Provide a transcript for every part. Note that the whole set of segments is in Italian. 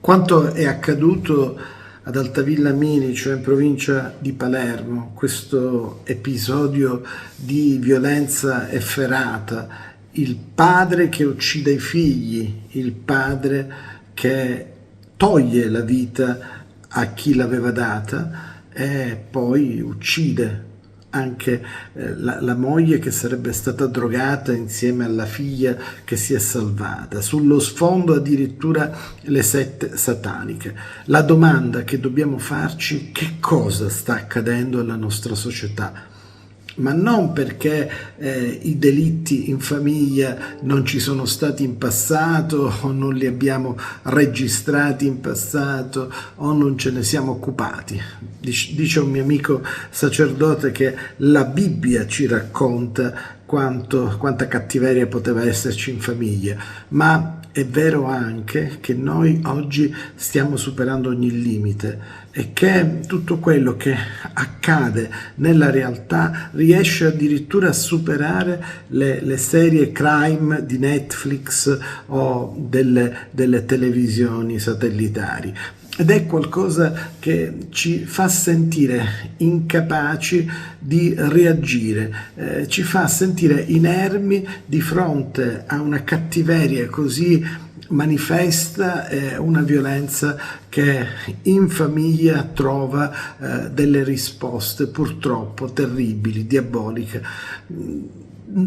Quanto è accaduto ad Altavilla Mini, cioè in provincia di Palermo, questo episodio di violenza efferata, il padre che uccide i figli, il padre che toglie la vita a chi l'aveva data e poi uccide anche la moglie che sarebbe stata drogata insieme alla figlia che si è salvata, sullo sfondo addirittura le sette sataniche. La domanda che dobbiamo farci: che cosa sta accadendo alla nostra società? Ma non perché i delitti in famiglia non ci sono stati in passato o non li abbiamo registrati in passato o non ce ne siamo occupati. Dice un mio amico sacerdote che la Bibbia ci racconta quanta cattiveria poteva esserci in famiglia, ma è vero anche che noi oggi stiamo superando ogni limite e che tutto quello che accade nella realtà riesce addirittura a superare le serie crime di Netflix o delle televisioni satellitari. Ed è qualcosa che ci fa sentire incapaci di reagire, ci fa sentire inermi di fronte a una cattiveria così manifesta e una violenza che in famiglia trova delle risposte purtroppo terribili, diaboliche.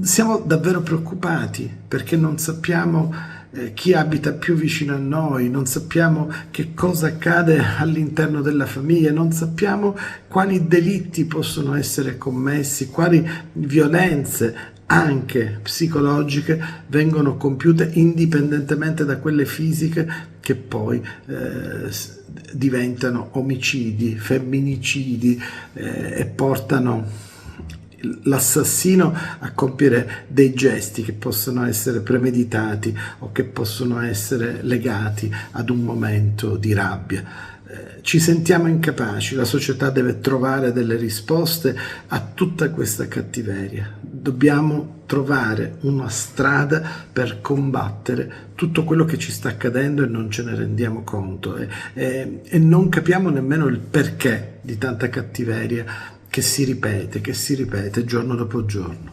Siamo davvero preoccupati perché non sappiamo chi abita più vicino a noi, non sappiamo che cosa accade all'interno della famiglia, non sappiamo quali delitti possono essere commessi, quali violenze anche psicologiche vengono compiute indipendentemente da quelle fisiche che poi diventano omicidi, femminicidi e portano l'assassino a compiere dei gesti che possono essere premeditati o che possono essere legati ad un momento di rabbia. Ci sentiamo incapaci, la società deve trovare delle risposte a tutta questa cattiveria. Dobbiamo trovare una strada per combattere tutto quello che ci sta accadendo e non ce ne rendiamo conto e non capiamo nemmeno il perché di tanta cattiveria che si ripete giorno dopo giorno.